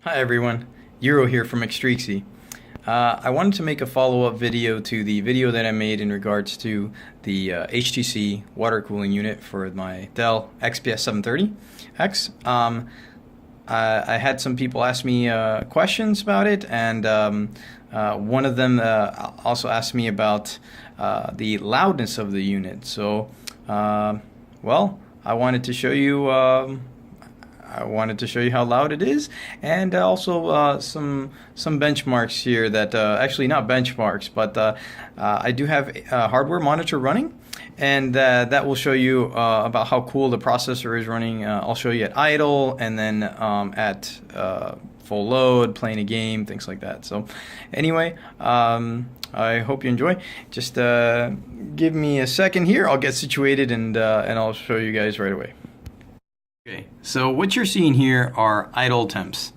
Hi everyone, Euro here from H2C. I wanted to make a follow-up video to the video that I made in regards to the H2C water cooling unit for my Dell XPS 730X. I had some people ask me questions about it, and one of them also asked me about the loudness of the unit. So, well, I wanted to show you how loud it is, and also some benchmarks here that actually not benchmarks, but I do have a hardware monitor running, and that will show you about how cool the processor is running. I'll show you at idle, and then at full load, playing a game, things like that. So anyway, I hope you enjoy. Just give me a second here. I'll get situated, and I'll show you guys right away. Okay, so what you're seeing here are idle temps.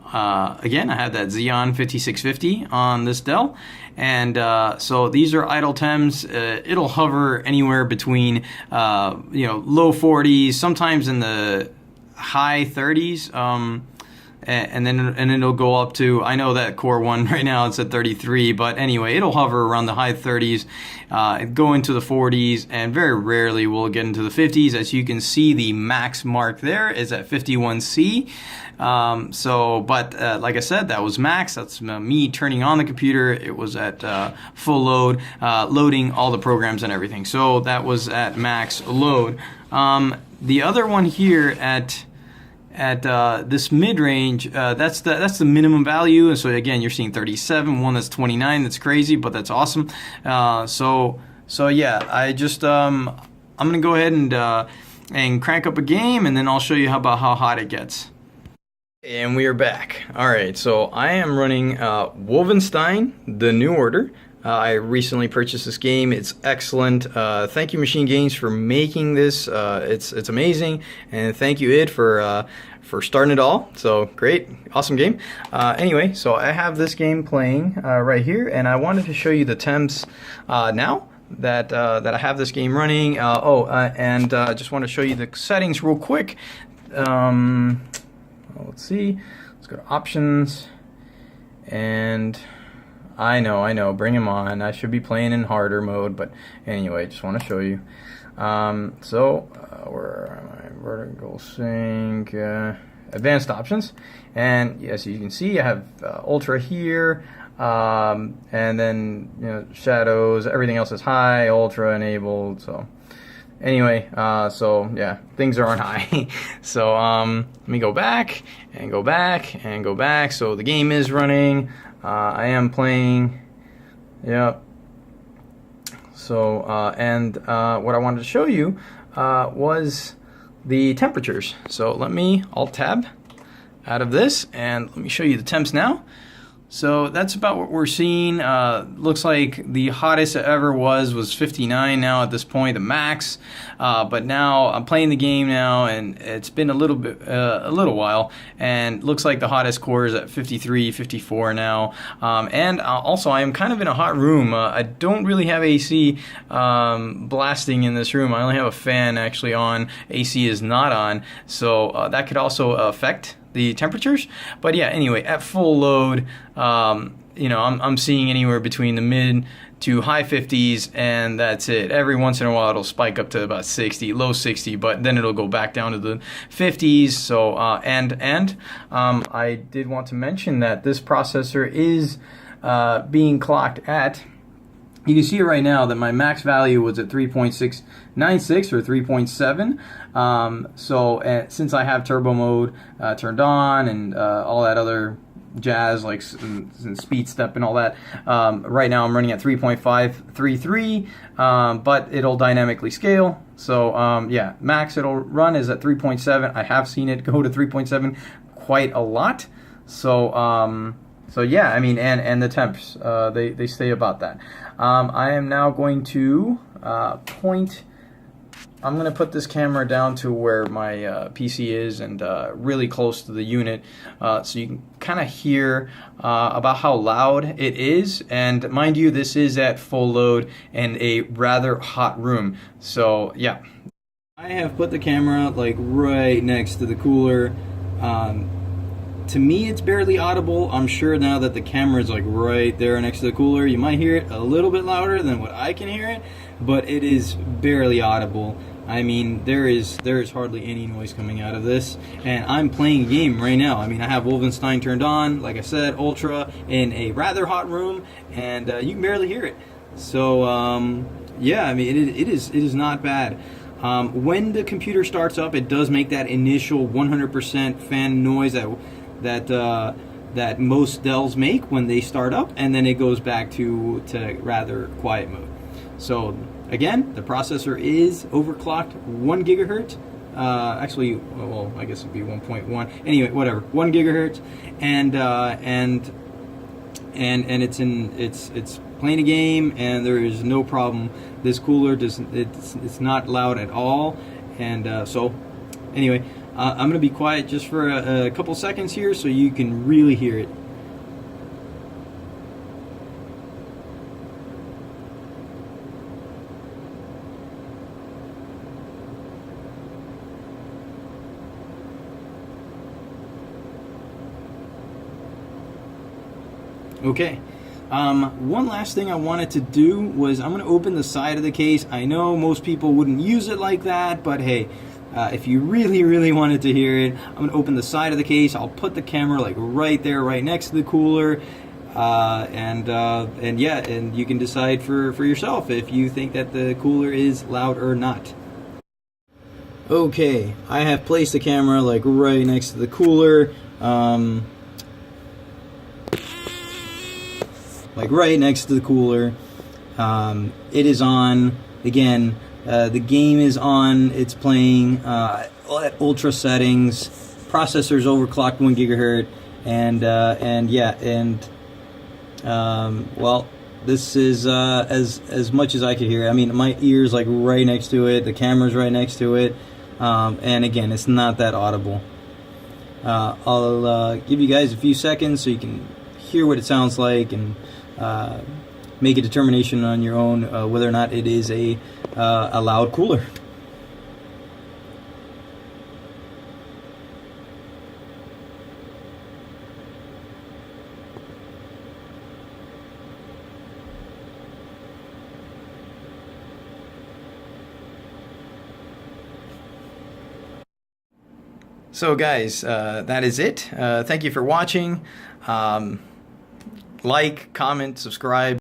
Again, I have that Xeon 5650 on this Dell, and so these are idle temps. It'll hover anywhere between low 40s, sometimes in the high 30s, and then it'll go up to, I know that core one right now it's at 33, but anyway, it'll hover around the high 30s, go into the 40s, and very rarely will it get into the 50s. As you can see, the max mark there is at 51C. But like I said, that was max. That's me turning on the computer. It was at full load, loading all the programs and everything. So that was at max load. The other one here at this mid-range, that's the minimum value, and so again you're seeing 37, one that's 29. That's crazy, but that's awesome. So yeah, I just I'm gonna go ahead and crank up a game, and then I'll show you how hot it gets. And we are back. All right, so I am running Wolfenstein: The New Order. I recently purchased this game. It's excellent. Thank you, Machine Games, for making this. It's amazing, and thank you, id, for starting it all. So great, awesome game. Anyway, so I have this game playing right here, and I wanted to show you the temps now that I have this game running. And just want to show you the settings real quick. Let's see. Let's go to options, and I know, bring him on. I should be playing in harder mode, but anyway, just want to show you. Where am I? Vertical sync, advanced options, and yes, you can see I have ultra here, and then shadows. Everything else is high, ultra enabled. So anyway, so yeah, things are on high. So let me go back and go back and go back. So the game is running. I am playing. Yep. So what I wanted to show you was the temperatures. So let me alt tab out of this, and let me show you the temps now. So that's about what we're seeing. Looks like the hottest it ever was 59 now at this point, the max. But now I'm playing the game now, and it's been a little while, and looks like the hottest core is at 53, 54 now. And also I am kind of in a hot room. I don't really have AC blasting in this room. I only have a fan actually on. AC is not on, so that could also affect the temperatures. But yeah, anyway, at full load, I'm seeing anywhere between the mid to high 50s, and that's it. Every once in a while it'll spike up to about 60, low 60, but then it'll go back down to the 50s. So I did want to mention that this processor is being clocked at, you can see it right now that my max value was at 3.696 or 3.7. Since I have turbo mode turned on, and all that other jazz like and speed step and all that, right now I'm running at 3.533, but it'll dynamically scale. So yeah, max it'll run is at 3.7. I have seen it go to 3.7 quite a lot. So yeah, I mean, and the temps, they stay about that. I am now going to I'm going to put this camera down to where my PC is, and really close to the unit, so you can kind of hear about how loud it is. And mind you, this is at full load in a rather hot room. So yeah, I have put the camera like right next to the cooler, To me, it's barely audible. I'm sure now that the camera is like right there next to the cooler, you might hear it a little bit louder than what I can hear it, but it is barely audible. I mean, there is hardly any noise coming out of this, and I'm playing a game right now. I mean, I have Wolfenstein turned on, like I said, Ultra, in a rather hot room, and you can barely hear it. So, yeah, I mean, it is not bad. When the computer starts up, it does make that initial 100% fan noise that most Dells make when they start up, and then it goes back to rather quiet mode. So again, the processor is overclocked 1 gigahertz. Actually, well, I guess it'd be 1.1. Anyway, whatever, 1 gigahertz, and it's playing a game, and there is no problem. This cooler it's not loud at all, and so anyway, I'm gonna be quiet just for a couple seconds here so you can really hear it. Okay. One last thing I wanted to do was I'm going to open the side of the case. I know most people wouldn't use it like that, but hey, if you really wanted to hear it, I'm going to open the side of the case. I'll put the camera like right there, right next to the cooler, and yeah, and you can decide for yourself if you think that the cooler is loud or not. Okay, I have placed the camera like right next to the cooler. Like right next to the cooler. It is on. Again, the game is on. It's playing at ultra settings. Processor's overclocked 1 gigahertz, and yeah, and well, this is as much as I could hear. I mean, my ear's like right next to it. The camera's right next to it, and again, it's not that audible. I'll give you guys a few seconds so you can hear what it sounds like and make a determination on your own whether or not it is a loud cooler. So guys, that is it. Thank you for watching. Like, comment, subscribe.